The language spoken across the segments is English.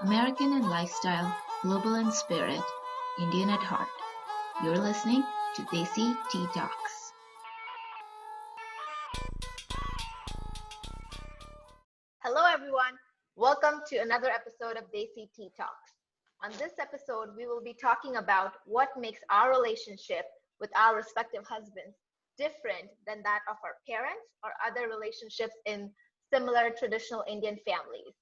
American in lifestyle, global in spirit, Indian at heart. You're listening to Desi Tea Talks. Hello, everyone. Welcome to another episode of Desi Tea Talks. On this episode, we will be talking about what makes our relationship with our respective husbands different than that of our parents or other relationships in similar traditional Indian families.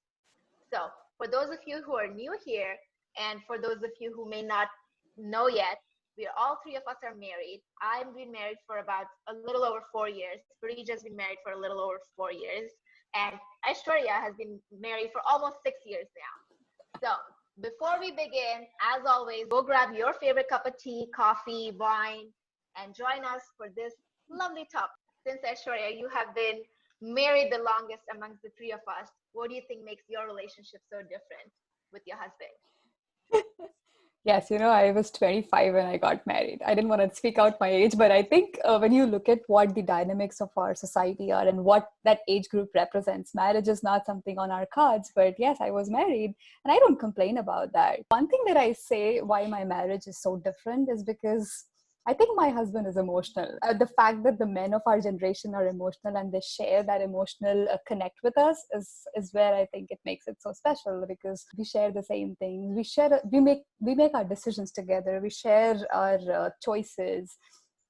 So, for those of you who are new here, and for those of you who may not know yet, we are all three of us are married. I've been married for about a little over 4 years. Parija's been married for a little over 4 years. And Aishwarya has been married for almost 6 years now. So, before we begin, as always, go grab your favorite cup of tea, coffee, wine, and join us for this lovely topic. Since Aishwarya, you have been married the longest amongst the three of us, what do you think makes your relationship so different with your husband? Yes, I was 25 when I got married. I didn't want to speak out my age, but I think when you look at what the dynamics of our society are and what that age group represents, marriage is not something on our cards. But yes, I was married and I don't complain about that. One thing that I say why my marriage is so different is because I think my husband is emotional. The fact that the men of our generation are emotional and they share that emotional connect with us is where I think it makes it so special, because we share the same things. We make our decisions together. We share our choices.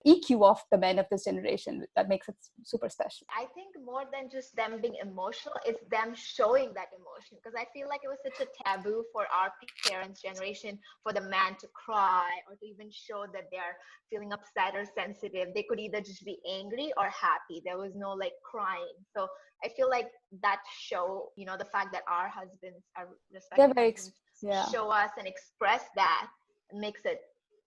EQ of the men of this generation, that makes it super special. I think more than just them being emotional, it's them showing that emotion. Because I feel like it was such a taboo for our parents' generation for the man to cry or to even show that they're feeling upset or sensitive. They could either just be angry or happy. There was no like crying. So I feel like that show, the fact that our husbands, our They're respective very, husbands, yeah. show us and express that makes it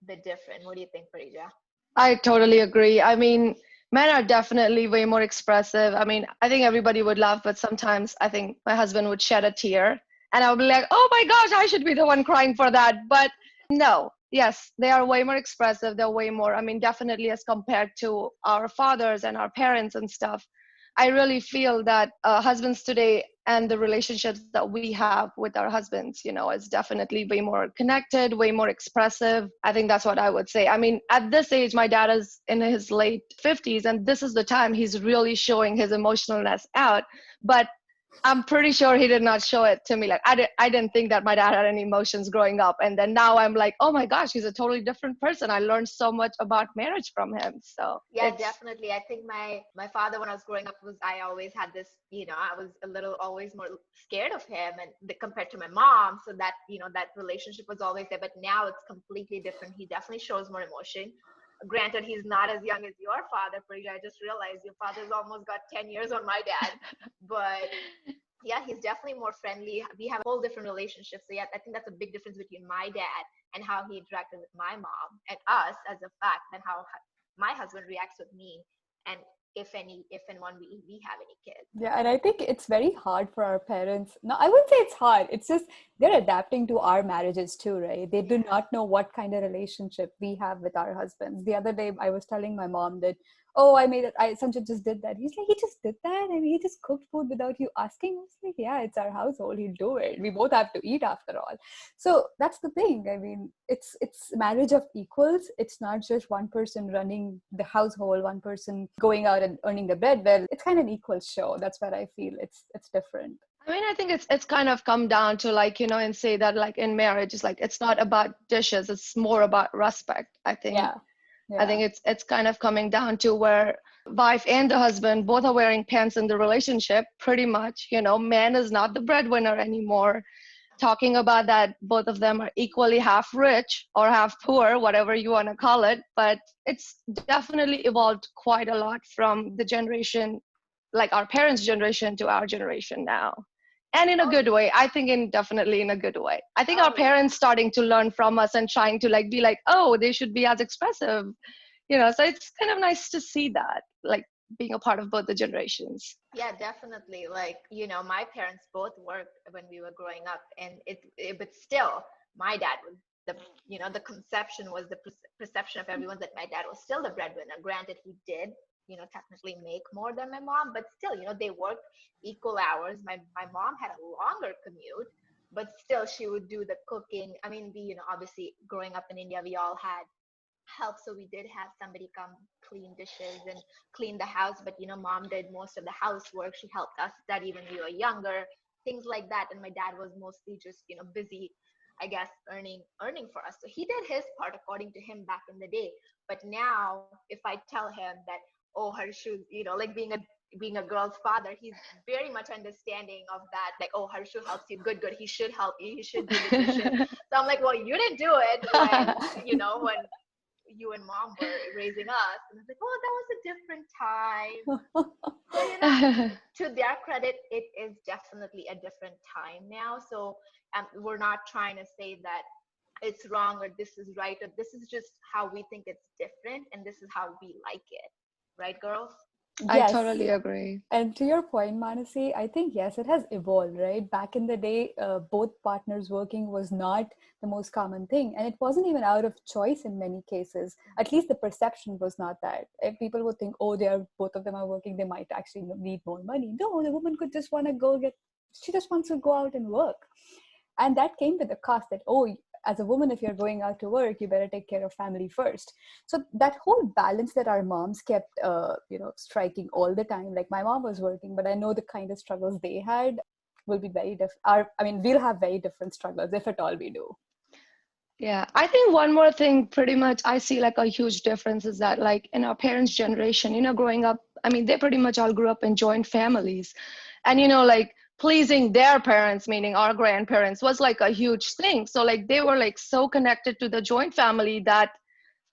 a bit different. What do you think, Parija? I totally agree. I mean, men are definitely way more expressive. I mean, I think everybody would laugh, but sometimes I think my husband would shed a tear and I would be like, oh my gosh, I should be the one crying for that. But no, yes, they are way more expressive. They're way more, I mean, definitely as compared to our fathers and our parents and stuff. I really feel that husbands today and the relationships that we have with our husbands, is definitely way more connected, way more expressive. I think that's what I would say. I mean, at this age, my dad is in his late 50s, and this is the time he's really showing his emotionalness out. But I'm pretty sure he did not show it to me. Like I didn't think that my dad had any emotions growing up, and then now I'm like, oh my gosh, he's a totally different person. I learned so much about marriage from him. So Yeah, it's definitely. I think my father, when I was growing up, was I always had this, I was a little always more scared of him and compared to my mom. So that, that relationship was always there. But now it's completely different. He definitely shows more emotion. Granted, he's not as young as your father, Parija. I just realized your father's almost got 10 years on my dad. But yeah, he's definitely more friendly. We have a whole different relationship. So yeah, I think that's a big difference between my dad and how he interacted with my mom and us as a fact, than how my husband reacts with me, and if and when we have any kids. Yeah, and I think it's very hard for our parents. No, I wouldn't say it's hard. It's just they're adapting to our marriages too, right? They do not know what kind of relationship we have with our husbands. The other day, I was telling my mom that, oh, I made it. Sanjay just did that. He's like, he just did that. I mean, he just cooked food without you asking. I was like, yeah, it's our household. He'll do it. We both have to eat after all. So that's the thing. I mean, it's marriage of equals. It's not just one person running the household, one person going out and earning the bread. Well, it's kind of an equal show. That's what I feel. It's different. I mean, I think it's kind of come down to like, and say that like in marriage, it's like it's not about dishes, it's more about respect. I think Yeah. I Yeah. think it's kind of coming down to where wife and the husband both are wearing pants in the relationship, pretty much. Man is not the breadwinner anymore. Talking about that both of them are equally half rich or half poor, whatever you want to call it. But it's definitely evolved quite a lot from the generation, like our parents' generation, to our generation now. And in a Oh, good way. I think definitely in a good way. I think our oh yeah. parents starting to learn from us and trying to like be like, oh, they should be as expressive. So it's kind of nice to see that, like being a part of both the generations. Yeah, definitely. Like, my parents both worked when we were growing up, and but still, my dad was the conception was the perception of everyone that my dad was still the breadwinner. Granted, he did, technically make more than my mom, but still, they worked equal hours. My mom had a longer commute, but still she would do the cooking. I mean, we, obviously growing up in India, we all had help, so we did have somebody come clean dishes and clean the house, but mom did most of the housework. She helped us study when we were younger, things like that. And my dad was mostly just busy, I guess, earning for us. So he did his part according to him back in the day. But now if I tell him that, oh, her shoes, like being a girl's father, he's very much understanding of that. Like, oh, Harshu helps you. Good, good. He should help you. He should do the dishes. So I'm like, well, you didn't do it when you and mom were raising us. And I was like, oh, that was a different time. So, to their credit, it is definitely a different time now. So we're not trying to say that it's wrong or this is right, or this is just how we think it's different and this is how we like it. Right, girls? I Yes. totally agree. And to your point, Manasi, I think, yes, it has evolved, right? Back in the day, both partners working was not the most common thing. And it wasn't even out of choice in many cases. At least the perception was not that. If people would think, oh, both of them are working, they might actually need more money. No, the woman could just want to she just wants to go out and work. And that came with the cost that, oh, as a woman, if you're going out to work, you better take care of family first. So that whole balance that our moms kept, striking all the time. Like my mom was working, but I know the kind of struggles they had will be very different. We'll have very different struggles, if at all we do. Yeah, I think one more thing, pretty much, I see like a huge difference is that, like, in our parents' generation, growing up, I mean, they pretty much all grew up in joint families. And, like, pleasing their parents, meaning our grandparents, was like a huge thing. So, like, they were like so connected to the joint family that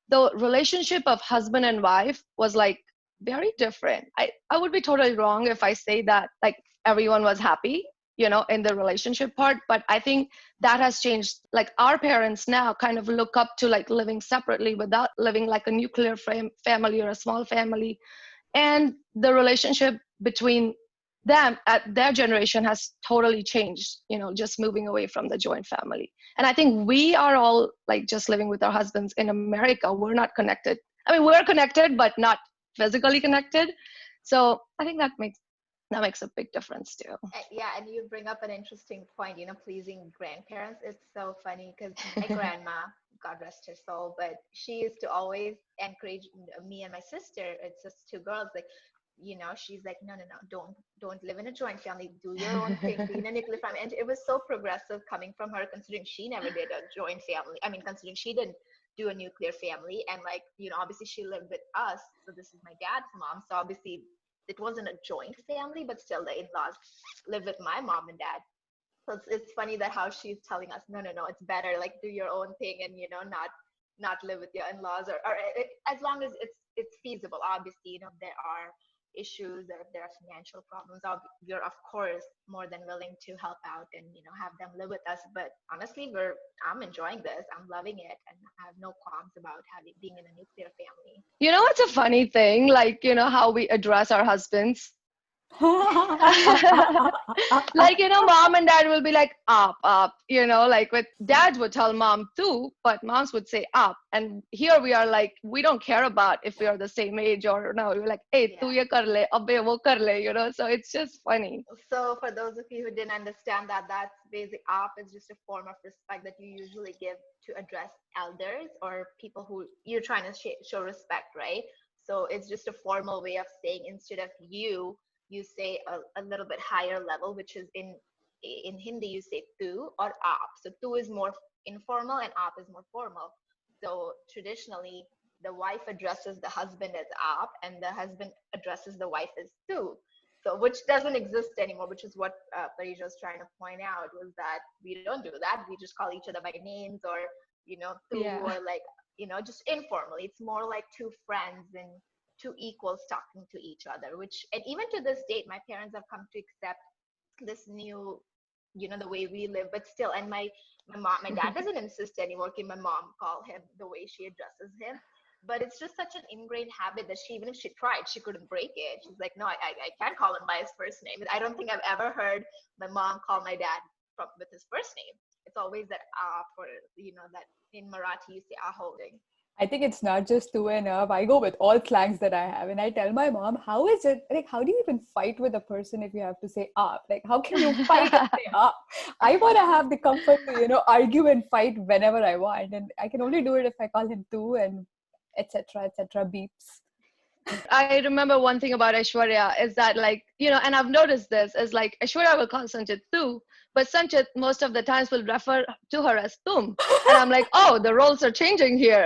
the relationship of husband and wife was like very different. I would be totally wrong if I say that like everyone was happy, in the relationship part, but I think that has changed. Like our parents now kind of look up to like living separately without living like a nuclear family or a small family. And the relationship between them at their generation has totally changed, just moving away from the joint family. And I think we are all like just living with our husbands in America. We're not connected. I mean, we're connected, but not physically connected. So I think that makes a big difference too. Yeah, and you bring up an interesting point, pleasing grandparents. It's so funny because my grandma, God rest her soul, but she used to always encourage me and my sister. It's just two girls, like, she's like, no, don't live in a joint family. Do your own thing. Be in a nuclear family. And it was so progressive coming from her, considering she never did a joint family. I mean, considering she didn't do a nuclear family, and like, obviously she lived with us. So this is my dad's mom. So obviously it wasn't a joint family, but still the in-laws live with my mom and dad. So it's funny that how she's telling us, no, it's better, like do your own thing and, not live with your in-laws or as long as it's feasible. Obviously, there are issues or if there are financial problems, you're of course more than willing to help out and, have them live with us. But honestly, I'm enjoying this. I'm loving it. And I have no qualms about being in a nuclear family. It's a funny thing, like, how we address our husbands. Like, mom and dad will be like up, like with dads would tell mom too, but moms would say up. And here we are like, we don't care about if we are the same age or no. We're like, hey, tu ye kar le, abbe wo kar le, so it's just funny. So for those of you who didn't understand that, that's basic up is just a form of respect that you usually give to address elders or people who you're trying to show respect, right? So it's just a formal way of saying, instead of you say a little bit higher level, which is in Hindi, you say tu or aap. So tu is more informal and aap is more formal. So traditionally, the wife addresses the husband as aap and the husband addresses the wife as tu. So which doesn't exist anymore, which is what Parija was trying to point out, was that we don't do that. We just call each other by names or, tu or like, just informally. It's more like two friends and two equals talking to each other, and even to this date, my parents have come to accept this new, the way we live, but still, and my dad doesn't insist anymore. Can my mom call him the way she addresses him? But it's just such an ingrained habit that even if she tried, she couldn't break it. She's like, no, I can't call him by his first name. I don't think I've ever heard my mom call my dad with his first name. It's always that or, that in Marathi you say holding. I think it's not just two and up. I go with all slangs that I have. And I tell my mom, how is it, like, how do you even fight with a person if you have to say up? Like, how can you fight and say up? I want to have the comfort to, argue and fight whenever I want. And I can only do it if I call him two and etc. beeps. I remember one thing about Aishwarya is that, like, and I've noticed this, is like Aishwarya will call Sanchit tu, but Sanchit most of the times will refer to her as tum. And I'm like, oh, the roles are changing here.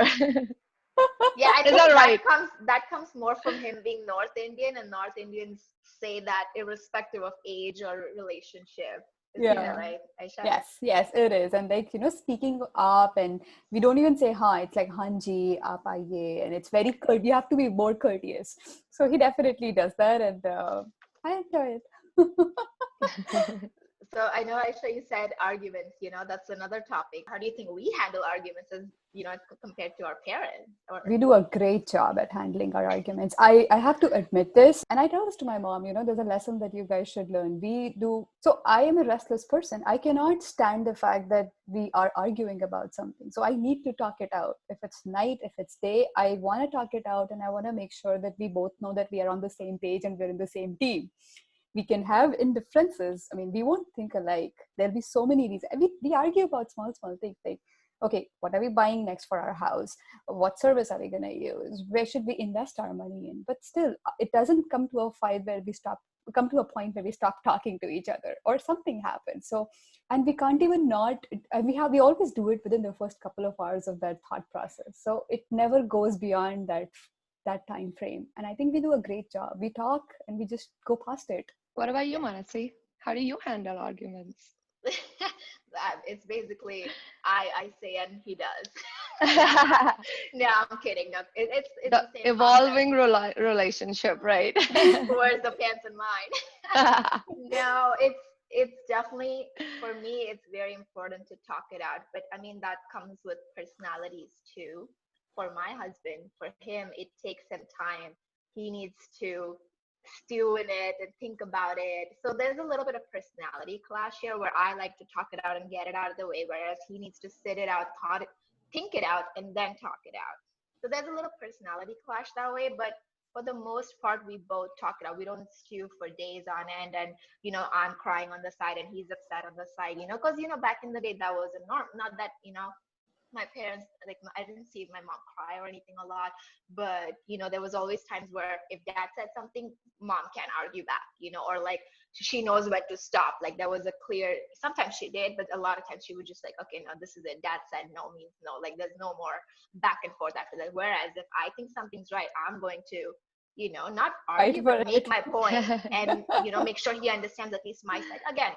Yeah, I Is think that right? that comes more from him being North Indian, and North Indians say that irrespective of age or relationship. Is that right, Aisha? Yes, it is. And like, speaking up, and we don't even say ha, it's like hanji, aap aiye, and it's very you have to be more courteous. So he definitely does that, and I enjoy it. So I know, Aisha, you said arguments, that's another topic. How do you think we handle arguments as, compared to our parents? We do a great job at handling our arguments. I have to admit this, and I tell this to my mom, there's a lesson that you guys should learn. So I am a restless person. I cannot stand the fact that we are arguing about something. So I need to talk it out. If it's night, if it's day, I want to talk it out, and I want to make sure that we both know that we are on the same page and we're in the same team. We can have indifferences. I mean, we won't think alike. There'll be so many reasons. We argue about small things like, okay, what are we buying next for our house? What service are we going to use? Where should we invest our money in? But still, it doesn't come to a fight where come to a point where we stop talking to each other or something happens. So, and we can't even we always do it within the first couple of hours of that thought process. So it never goes beyond that time frame. And I think we do a great job. We talk and we just go past it. What about you, Manasi? How do you handle arguments? It's basically I say and he does. No, I'm kidding. No, it's the same evolving relationship, right? Where's the pants in mine? No, it's definitely, for me, it's very important to talk it out. But I mean, that comes with personalities too. For my husband, for him, it takes him time. He needs to stew in it and think about it. So there's a little bit of personality clash here where I like to talk it out and get it out of the way, whereas he needs to sit it out, think it out, and then talk it out. So there's a little personality clash that way, but for the most part, we both talk it out. We don't stew for days on end, and I'm crying on the side and he's upset on the side, because back in the day that was a norm. Not that my parents, like, I didn't see my mom cry or anything a lot, but there was always times where if dad said something, mom can't argue back, or like she knows when to stop. Like there was a clear, sometimes she did, but a lot of times she would just like, okay, no, this is it, dad said no means no. Like there's no more back and forth after that. Whereas if I think something's right, I'm going to not argue, but make my point and make sure he understands at least my side. Again,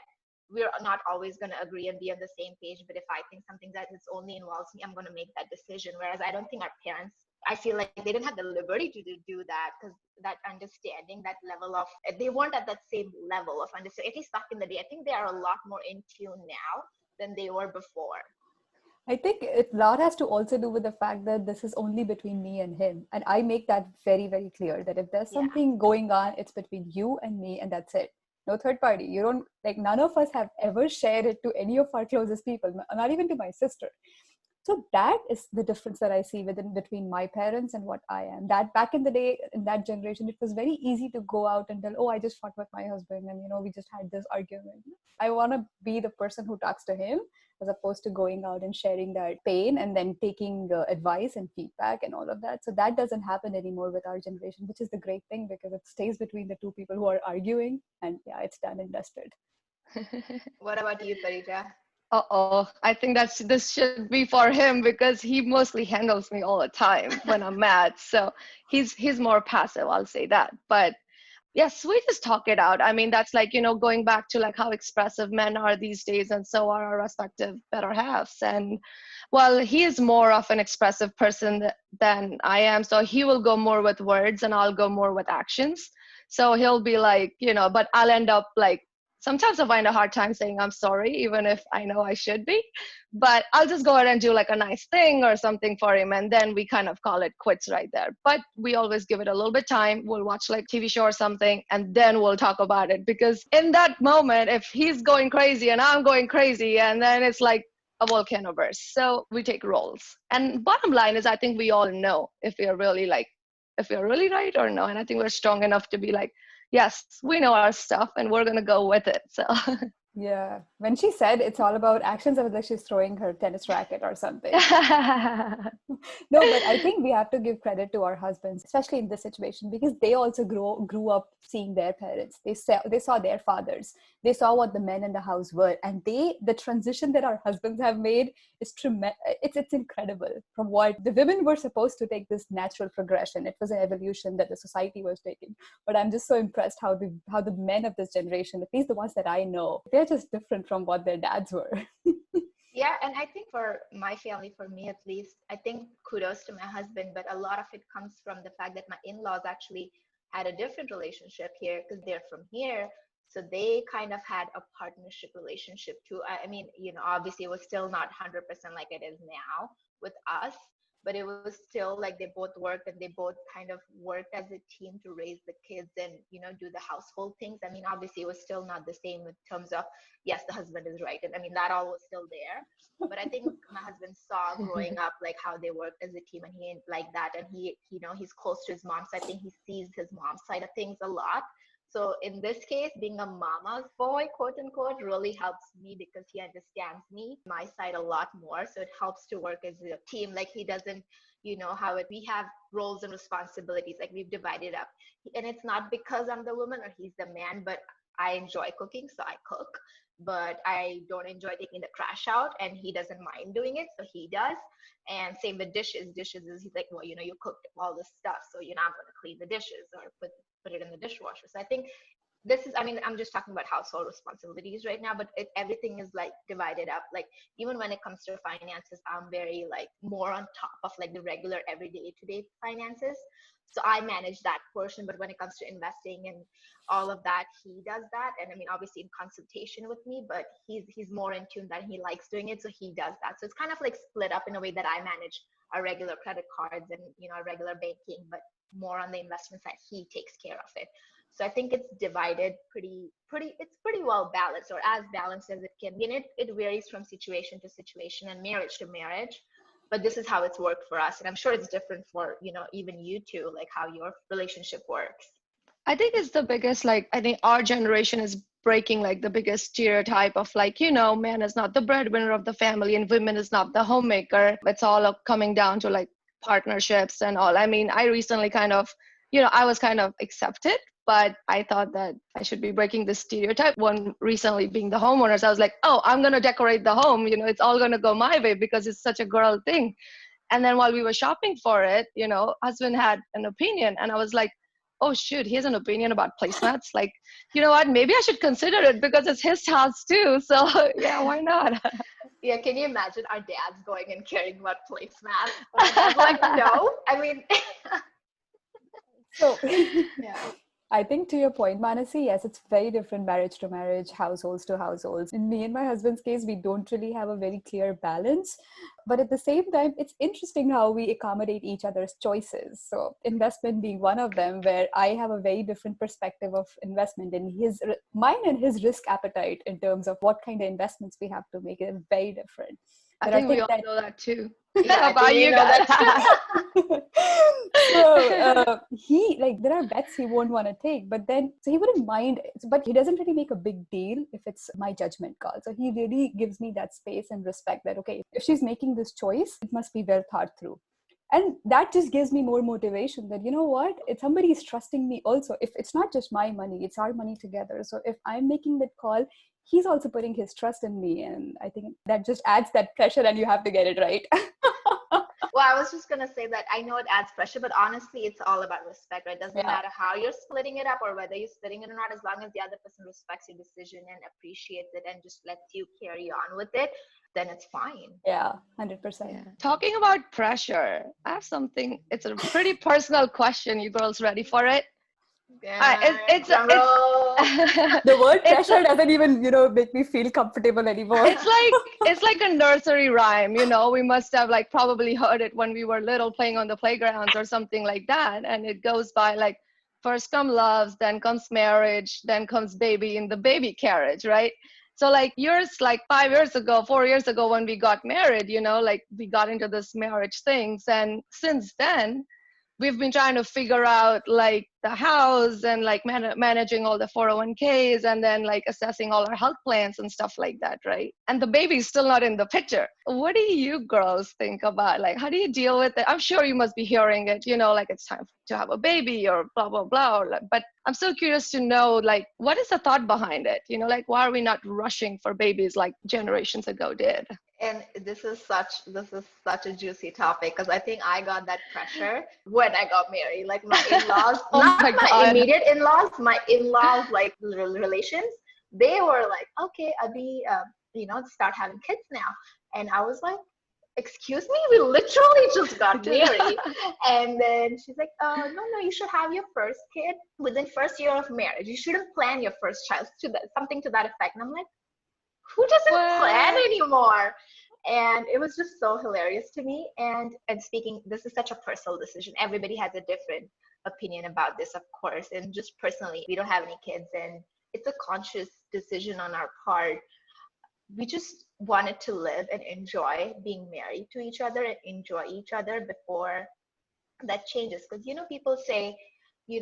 we're not always going to agree and be on the same page, but if I think something that only involves me, I'm going to make that decision. Whereas I don't think our parents, I feel like they didn't have the liberty to do that, because that understanding, that level of, they weren't at that same level of understanding, at least back in the day. I think they are a lot more in tune now than they were before. I think a lot has to also do with the fact that this is only between me and him. And I make that very, very clear that if there's something going on, it's between you and me, and that's it. No third party. You don't, like, none of us have ever shared it to any of our closest people, not even to my sister. So that is the difference that I see between my parents and what I am. That back in the day, in that generation, it was very easy to go out and tell, oh, I just fought with my husband and, we just had this argument. I want to be the person who talks to him, as opposed to going out and sharing that pain and then taking advice and feedback and all of that. So that doesn't happen anymore with our generation, which is the great thing, because it stays between the two people who are arguing, and it's done and dusted. What about you, Parija? I think this should be for him, because he mostly handles me all the time when I'm mad. So he's more passive, I'll say that. But yes, we just talk it out. I mean, that's like, going back to like how expressive men are these days, and so are our respective better halves. And well, he is more of an expressive person than I am. So he will go more with words and I'll go more with actions. So he'll be like, but I'll end up like, sometimes I find a hard time saying I'm sorry, even if I know I should be. But I'll just go ahead and do like a nice thing or something for him, and then we kind of call it quits right there. But we always give it a little bit time. We'll watch like TV show or something, and then we'll talk about it. Because in that moment, if he's going crazy and I'm going crazy, and then it's like, a volcano bursts. So we take roles. And bottom line is, I think we all know if we are really right or no. And I think we're strong enough to be like, yes, we know our stuff and we're going to go with it. So Yeah. When she said it's all about actions, I was like, she's throwing her tennis racket or something. No, but I think we have to give credit to our husbands, especially in this situation, because they also grew up seeing their parents. They saw their fathers. They saw what the men in the house were, and the transition that our husbands have made is tremendous. It's incredible. From what the women were supposed to take this natural progression, it was an evolution that the society was taking. But I'm just so impressed how the men of this generation, at least the ones that I know, they're just different from what their dads were. Yeah, and I think for my family, for me at least, I think kudos to my husband, but a lot of it comes from the fact that my in-laws actually had a different relationship here because they're from here. So they kind of had a partnership relationship too. I mean, obviously it was still not 100% like it is now with us, but it was still like they both worked and they both kind of worked as a team to raise the kids and, do the household things. I mean, obviously it was still not the same in terms of, yes, the husband is right. And I mean, that all was still there. But I think my husband saw growing up, like how they worked as a team and he like that. And he's close to his mom. So I think he sees his mom's side of things a lot. So in this case, being a mama's boy, quote unquote, really helps me because he understands me, my side a lot more. So it helps to work as a team. Like he doesn't, we have roles and responsibilities, like we've divided up. And it's not because I'm the woman or he's the man, but I enjoy cooking, so I cook. But I don't enjoy taking the trash out, and he doesn't mind doing it, so he does. And same with dishes. Dishes is he's like, well, you cooked all this stuff, so I'm going to clean the dishes or put it in the dishwasher. So I think I'm just talking about household responsibilities right now, but everything is like divided up. Like even when it comes to finances, I'm very like more on top of like the regular everyday to-day finances. So I manage that portion, but when it comes to investing and all of that, he does that. And I mean, obviously in consultation with me, but he's more in tune that he likes doing it. So he does that. So it's kind of like split up in a way that I manage our regular credit cards and, our regular banking, but more on the investment side, he takes care of it. So I think it's divided it's pretty well balanced, or as balanced as it can be. And it varies from situation to situation and marriage to marriage. But this is how it's worked for us. And I'm sure it's different for, even you two, like how your relationship works. I think it's the biggest, like, I think our generation is breaking like the biggest stereotype of like, man is not the breadwinner of the family and women is not the homemaker. It's all coming down to like partnerships and all. I mean, I recently kind of, I was kind of accepted, but I thought that I should be breaking this stereotype. One recently being the homeowners, I was like, oh, I'm going to decorate the home. It's all going to go my way because it's such a girl thing. And then while we were shopping for it, husband had an opinion. And I was like, oh, shoot, he has an opinion about placemats. Like, you know what? Maybe I should consider it because it's his house too. So yeah, why not? Yeah, can you imagine our dads going and caring about placemats? I'm like, no. I mean, So yeah. I think to your point, Manasi, yes, it's very different marriage to marriage, households to households. In me and my husband's case, we don't really have a very clear balance. But at the same time, it's interesting how we accommodate each other's choices. So investment being one of them, where I have a very different perspective of investment, and mine and his risk appetite in terms of what kind of investments we have to make is very different. I think we all know that too. Yeah, about you guys. So there are bets he won't want to take, but then so he wouldn't mind, but he doesn't really make a big deal if it's my judgment call. So he really gives me that space and respect that, okay, if she's making this choice, it must be well thought through. And that just gives me more motivation that, if somebody is trusting me also, if it's not just my money, it's our money together. So if I'm making that call, he's also putting his trust in me. And I think that just adds that pressure, and you have to get it right. Well, I was just going to say that I know it adds pressure, but honestly, it's all about respect, right? It doesn't matter how you're splitting it up or whether you're splitting it or not, as long as the other person respects your decision and appreciates it and just lets you carry on with it, then it's fine. Yeah, 100%. Yeah. Talking about pressure, I have something, it's a pretty personal question. You girls ready for it? Yeah, it's the word pressure doesn't even make me feel comfortable anymore. It's like a nursery rhyme. We must have like probably heard it when we were little playing on the playgrounds or something like that, and it goes by like, first come loves, then comes marriage, then comes baby in the baby carriage, right? So like yours, like 5 years ago, 4 years ago when we got married, like we got into this marriage things. And since then, we've been trying to figure out like the house and like managing all the 401ks and then like assessing all our health plans and stuff like that, right? And the baby's still not in the picture. What do you girls think about, like, how do you deal with it? I'm sure you must be hearing it, like it's time to have a baby or blah blah blah, but I'm still curious to know, like, what is the thought behind it? Like, why are we not rushing for babies like generations ago did? And this is such a juicy topic, because I think I got that pressure when I got married. Like my in-laws, Oh not my my God. immediate in-laws, my in-laws, like relations, they were like, okay, Abhi, start having kids now. And I was like, excuse me, we literally just got married. And then she's like, no, you should have your first kid within first year of marriage. You shouldn't plan your first child, something to that effect. And I'm like, who doesn't plan anymore? And it was just so hilarious to me. And speaking, this is such a personal decision. Everybody has a different opinion about this, of course. And just personally, we don't have any kids, and it's a conscious decision on our part. We just wanted to live and enjoy being married to each other and enjoy each other before that changes. Because, people say, you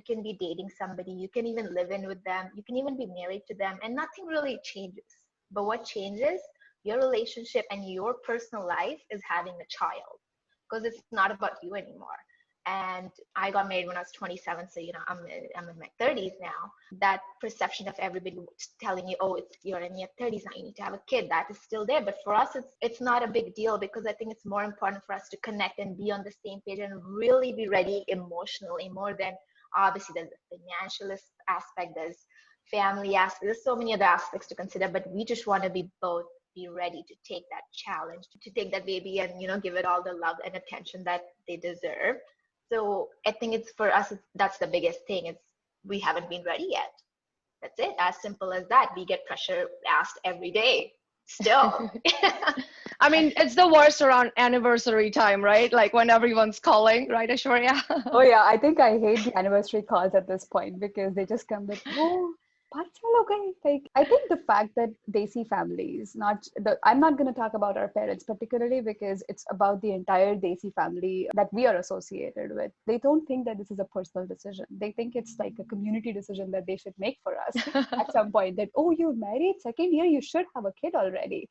can be dating somebody, you can even live in with them, you can even be married to them, and nothing really changes. But what changes, your relationship and your personal life, is having a child, because it's not about you anymore. And I got married when I was 27, so I'm in my 30s now. That perception of everybody telling you, oh, you're in your 30s now, you need to have a kid, that is still there. But for us, it's not a big deal, because I think it's more important for us to connect and be on the same page and really be ready emotionally, more than obviously there's the financial aspect, there's family aspect, there's so many other aspects to consider. But we just want to be ready to take that challenge, to take that baby and give it all the love and attention that they deserve. So I think it's for us, that's the biggest thing. It's we haven't been ready yet. That's it. As simple as that. We get pressure asked every day still. I mean, it's the worst around anniversary time, right? Like when everyone's calling, right, Aishwarya? Oh yeah, I think I hate the anniversary calls at this point, because they just come with, oh, 5 saal ho gaye. Like, I think the fact that Desi families, I'm not going to talk about our parents particularly, because it's about the entire Desi family that we are associated with. They don't think that this is a personal decision. They think it's like a community decision that they should make for us at some point, that, oh, you're married, second year, you should have a kid already.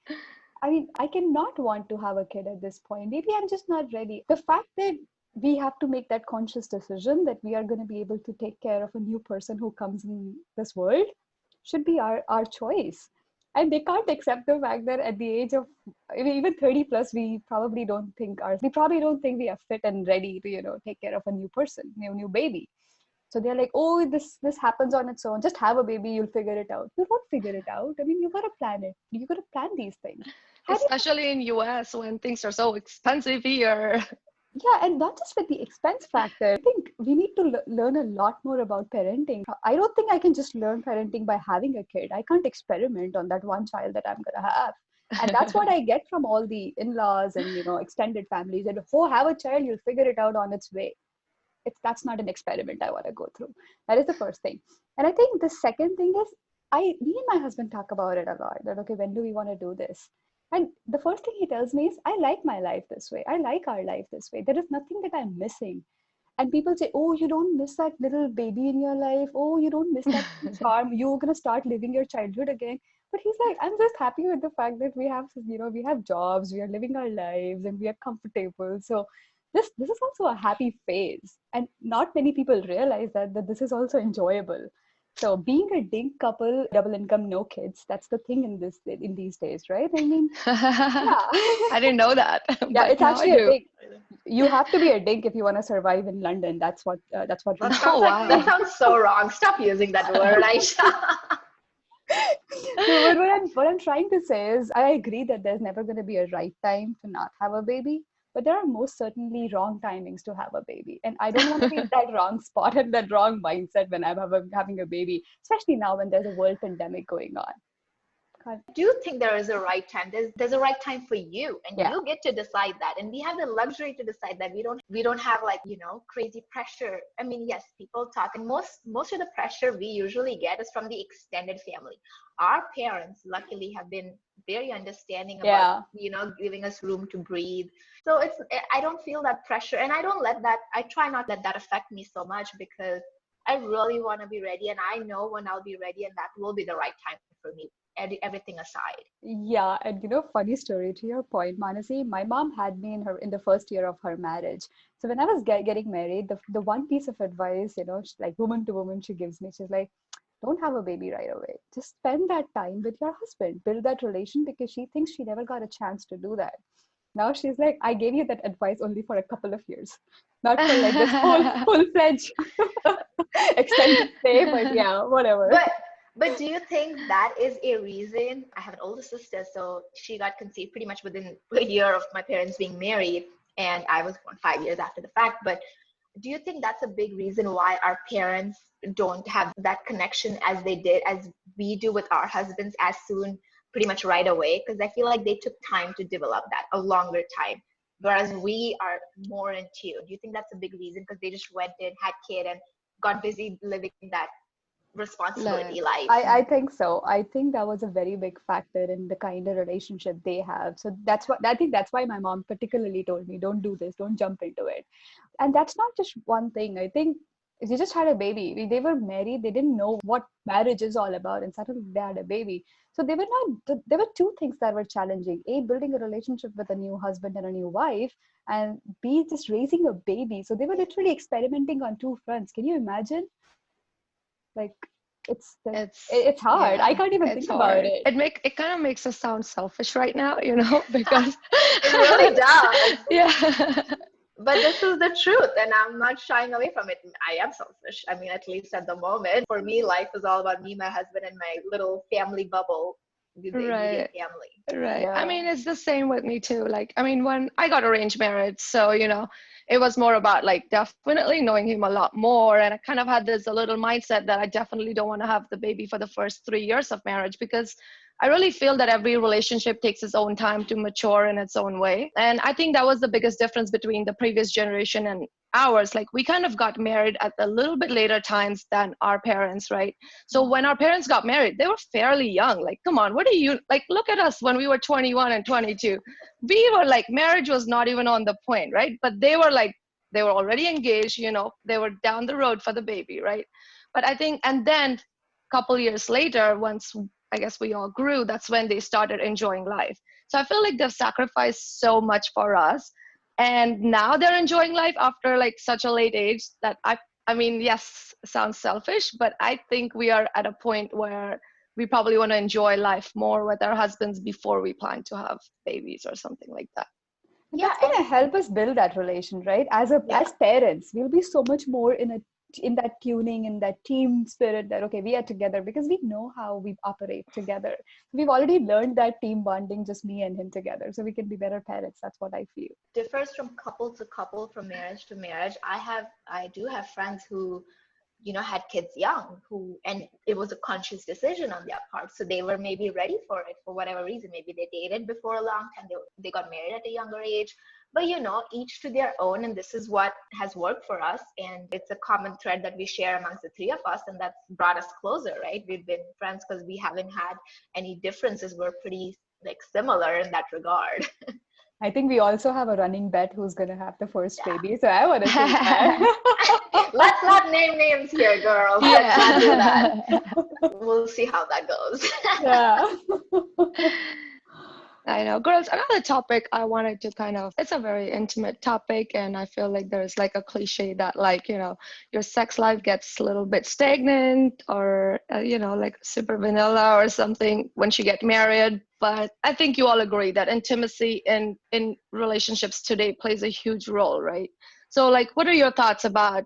I mean, I cannot want to have a kid at this point. Maybe I'm just not ready. The fact that we have to make that conscious decision that we are going to be able to take care of a new person who comes in this world should be our choice. And they can't accept the fact that at the age of even 30 plus, we probably don't think we are fit and ready to, take care of a new person, new baby. So they're like, oh, this happens on its own. Just have a baby, you'll figure it out. You don't figure it out. I mean, you got to plan it. You got to plan these things. Especially in US when things are so expensive here. Yeah, and not just with the expense factor. I think we need to learn a lot more about parenting. I don't think I can just learn parenting by having a kid. I can't experiment on that one child that I'm going to have. And that's what I get from all the in-laws and, extended families. And, oh, have a child, you'll figure it out on its way. That's not an experiment I want to go through. That is the first thing. And I think the second thing is, me and my husband talk about it a lot. That, okay, when do we want to do this? And the first thing he tells me is, I like my life this way. I like our life this way. There is nothing that I'm missing. And people say, oh, you don't miss that little baby in your life. Oh, you don't miss that charm. You're going to start living your childhood again. But he's like, I'm just happy with the fact that we have jobs, we are living our lives, and we are comfortable. So this is also a happy phase. And not many people realize that this is also enjoyable. So being a dink couple, double income, no kids, that's the thing in these days, right? I mean, yeah. I didn't know that. Yeah, it's actually a dink. You have to be a dink if you want to survive in London. That's what. That sounds so wrong. Stop using that word, Aisha. No, what I'm trying to say is, I agree that there's never going to be a right time to not have a baby. But there are most certainly wrong timings to have a baby. And I don't want to be in that wrong spot and that wrong mindset when I'm having a baby, especially now when there's a world pandemic going on. Do you think there is a right time? There's a right time for you, and Yeah. you get to decide that. And we have the luxury to decide that. We don't have like, crazy pressure. I mean, yes, people talk, and most of the pressure we usually get is from the extended family. Our parents luckily have been very understanding about, giving us room to breathe. So I don't feel that pressure, and I try not to let that affect me so much, because I really want to be ready, and I know when I'll be ready, and that will be the right time for me, everything aside. Yeah, and funny story to your point, Manasi. My mom had me in the first year of her marriage. So when I was getting married, the one piece of advice, like woman to woman, she gives me, she's like, don't have a baby right away. Just spend that time with your husband, build that relation, because she thinks she never got a chance to do that. Now she's like, I gave you that advice only for a couple of years, not for like this full-fledged extended stay, but yeah, whatever. But do you think that is a reason? I have an older sister, so she got conceived pretty much within a year of my parents being married, and I was born 5 years after the fact. But do you think that's a big reason why our parents don't have that connection as we do with our husbands as soon, pretty much right away? Because I feel like they took time to develop that, a longer time, whereas we are more in tune. Do you think that's a big reason? Because they just went in, had kid, and got busy living that responsibility life. I think so. I think that was a very big factor in the kind of relationship they have. So I think that's why my mom particularly told me, don't do this, don't jump into it. And that's not just one thing. I think they just had a baby. They were married, they didn't know what marriage is all about, and suddenly they had a baby. So there were two things that were challenging: A, building a relationship with a new husband and a new wife, and B, just raising a baby. So they were literally experimenting on two fronts. Can you imagine? Like, it's hard. Yeah, I can't even think about it. It kind of makes us sound selfish right now, because it really does. Yeah. But this is the truth, and I'm not shying away from it. I am selfish. I mean, at least at the moment. For me, life is all about me, my husband, and my little family bubble, the immediate family. Right. Yeah. I mean, it's the same with me too. Like, I mean, when I got arranged marriage, so, it was more about like definitely knowing him a lot more. And I kind of had this a little mindset that I definitely don't want to have the baby for the first 3 years of marriage, because I really feel that every relationship takes its own time to mature in its own way. And I think that was the biggest difference between the previous generation and ours. Like, we kind of got married at a little bit later times than our parents, right? So when our parents got married, they were fairly young. Like, come on, what are you, like, look at us when we were 21 and 22. We were like, marriage was not even on the point, right? But they were already engaged, they were down the road for the baby, right? But I think, and then a couple years later, once I guess we all grew, that's when they started enjoying life. So I feel like they've sacrificed so much for us. And now they're enjoying life after like such a late age that I mean, yes, sounds selfish, but I think we are at a point where we probably want to enjoy life more with our husbands before we plan to have babies or something like that. Yeah, that's going to help us build that relation, right? As parents, we'll be so much more in that tuning, in that team spirit that, okay, we are together because we know how we operate together. We've already learned that team bonding, just me and him together, so we can be better parents. That's what I feel. Differs from couple to couple, from marriage to marriage. I do have friends who had kids young, and it was a conscious decision on their part. So they were maybe ready for it for whatever reason. Maybe they dated before a long time. They got married at a younger age. But each to their own, and this is what has worked for us. And it's a common thread that we share amongst the three of us, and that's brought us closer, right? We've been friends because we haven't had any differences. We're pretty similar in that regard. I think we also have a running bet who's going to have the first baby. So I want to see that. Let's not name names here, girls. Let's not do that. We'll see how that goes. Yeah. I know. Girls, another topic I wanted to it's a very intimate topic, and I feel like there's like a cliche that your sex life gets a little bit stagnant or, like super vanilla or something once you get married. But I think you all agree that intimacy in relationships today plays a huge role, right? So like, what are your thoughts about,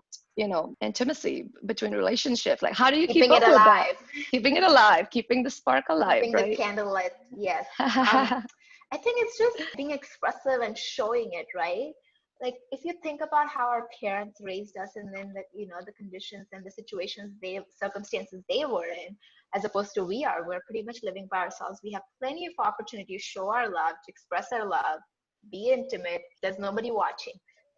intimacy between relationships? Like, how do you keep up with that? Keeping it alive, keeping the spark alive, keeping right? the candle lit, yes. I think it's just being expressive and showing it, right? like if you think about how our parents raised us, and then the, you know, the conditions and the situations they circumstances they were in, as opposed to we're pretty much living by ourselves. We have plenty of opportunity to show our love, to express our love, be intimate. There's nobody watching.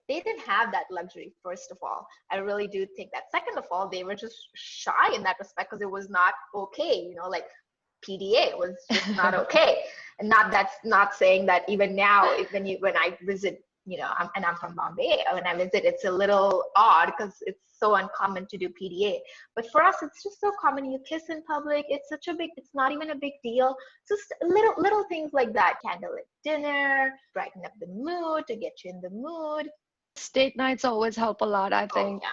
They didn't have that luxury. First of all, I really do think that. Second of all, they were just shy in that respect because it was not okay, you know, like PDA was just not okay. And not, that's not saying that even now, when I visit, you know, I'm from Bombay, when I visit, it's a little odd because it's so uncommon to do PDA. But for us, it's just so common. You kiss in public. It's not even a big deal. Just little things like that. Candlelit dinner, brighten up the mood, to get you in the mood. Date nights always help a lot, I think. Oh,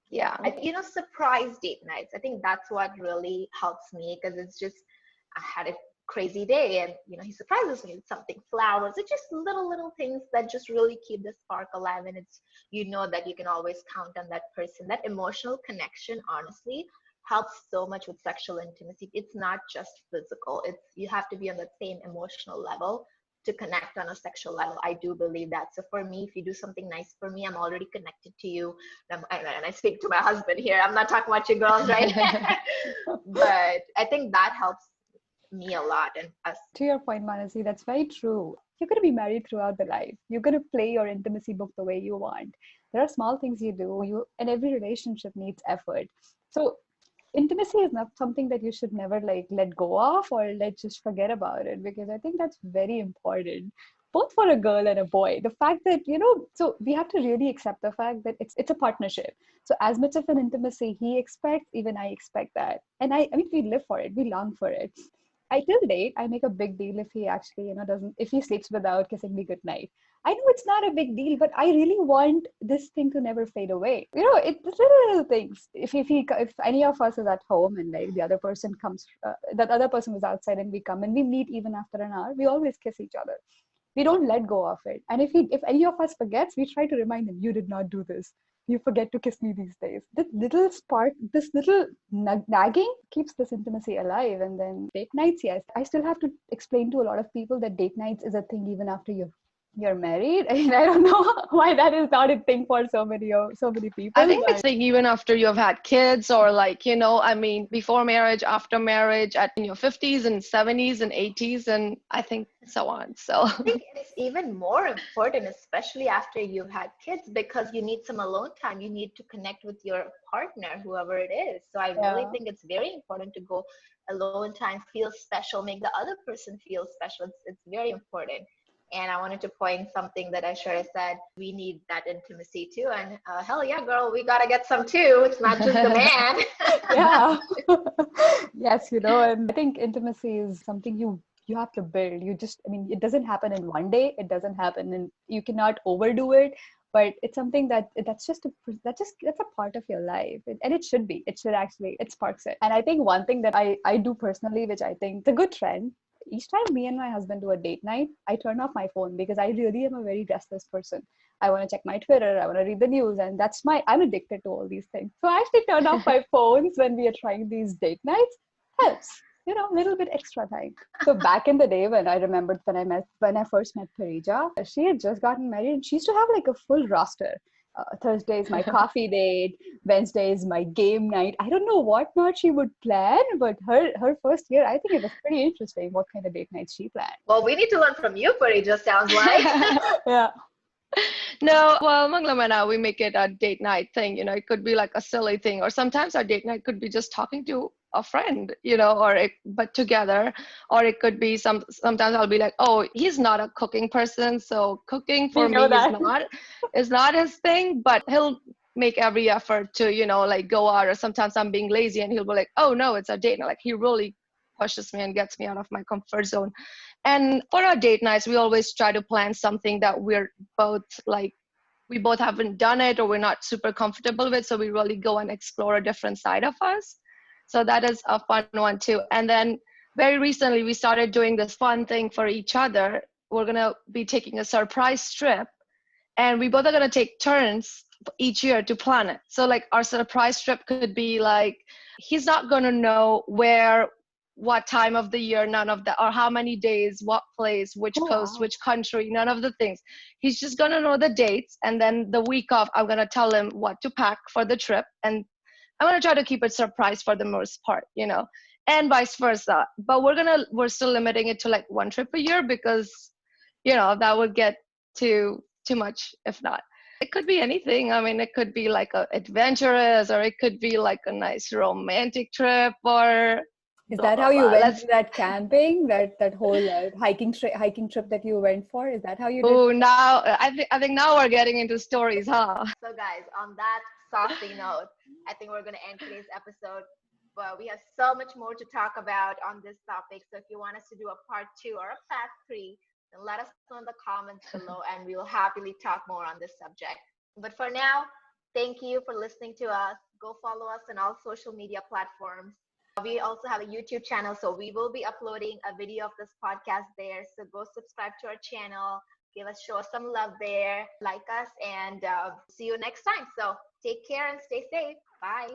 yeah. Yeah. You know, surprise date nights. I think that's what really helps me, because it's just, I had a crazy day and, you know, he surprises me with something, flowers. It's just little things that just really keep the spark alive. And it's, you know, that you can always count on that person. That emotional connection, honestly, helps so much with sexual intimacy. It's not just physical. It's, you have to be on the same emotional level to connect on a sexual level. I do believe that. So for me, if you do something nice for me, I'm already connected to you. And I speak to my husband here. I'm not talking about you girls, right? But I think that helps me a lot, and us. To your point, Manasi, that's very true. You're going to be married throughout the life. You're going to play your intimacy book the way you want. There are small things you do, and every relationship needs effort. So intimacy is not something that you should never like let go of or let just forget about it, because I think that's very important, both for a girl and a boy. The fact that, you know, so we have to really accept the fact that it's a partnership. So as much of an intimacy he expects, even I expect that. And I mean, we live for it, we long for it. I till date, I make a big deal if he actually, you know, if he sleeps without kissing me goodnight. I know it's not a big deal, but I really want this thing to never fade away. You know, it's little things. If any of us is at home and like the other person comes, that other person was outside and we come and we meet even after an hour, we always kiss each other. We don't let go of it. And if any of us forgets, we try to remind him, you did not do this. You forget to kiss me these days. This little spark, this little nagging keeps this intimacy alive. And then date nights, yes. I still have to explain to a lot of people that date nights is a thing even after you're married. I mean, I don't know why that is not a thing for so many people. I think it's like even after you have had kids, or like, you know, I mean, before marriage, after marriage, in your 50s and 70s and 80s, and I think so on. So I think it's even more important, especially after you've had kids, because you need some alone time. You need to connect with your partner, whoever it is. So I really think it's very important to go alone time, feel special, make the other person feel special. It's very important. And I wanted to point something that I said, we need that intimacy too. And hell yeah, girl, we got to get some too. It's not just the man. Yeah. Yes, you know, and I think intimacy is something you have to build. I mean, it doesn't happen in one day. It doesn't happen, and you cannot overdo it. But it's something that's a part of your life, and it should be. It should actually, it sparks it. And I think one thing that I do personally, which I think is a good trend. Each time me and my husband do a date night, I turn off my phone, because I really am a very restless person. I want to check my Twitter, I want to read the news, and I'm addicted to all these things. So I actually turn off my phones when we are trying these date nights. Helps, you know, a little bit extra time. So back in the day, when I remembered when I first met Parija, she had just gotten married and she used to have like a full roster. Thursday is my coffee date. Wednesday is my game night. I don't know what not she would plan, but her first year, I think it was pretty interesting what kind of date nights she planned. Well, we need to learn from you, Parija, sounds like. Yeah. No, well, Manglam and I, we make it a date night thing. You know, it could be like a silly thing, or sometimes our date night could be just talking to a friend, you know, but together. Or it could be sometimes I'll be like, oh, he's not a cooking person, so cooking for me is not his thing, but he'll make every effort to, you know, like go out. Or sometimes I'm being lazy and he'll be like, oh no, it's a date night. Like he really pushes me and gets me out of my comfort zone. And for our date nights, we always try to plan something that we're both like, we both haven't done it or we're not super comfortable with. So we really go and explore a different side of us. So that is a fun one too. And then very recently, we started doing this fun thing for each other. We're going to be taking a surprise trip, and we both are going to take turns each year to plan it. So like our surprise trip could be like, he's not going to know where what time of the year, none of that, or how many days, what place, which Oh, coast, wow. which country, none of the things. He's just gonna know the dates, and then the week off, I'm gonna tell him what to pack for the trip, and I'm gonna try to keep it surprise for the most part, and vice versa. But we're still limiting it to like one trip a year because, that would get too much if not. It could be anything. I mean, it could be like a adventurous, or it could be like a nice romantic trip, or Is blah that blah how you blah. went to that camping, that whole hiking trip that you went for? Is that how you did? Oh, now I think now we're getting into stories, huh? So, guys, on that saucy note, I think we're going to end today's episode. But we have so much more to talk about on this topic. So, if you want us to do a part 2 or a part 3, then let us know in the comments below and we will happily talk more on this subject. But for now, thank you for listening to us. Go follow us on all social media platforms. We also have a YouTube channel, so we will be uploading a video of this podcast there. So go subscribe to our channel, show us some love there, like us, and see you next time. So take care and stay safe. Bye.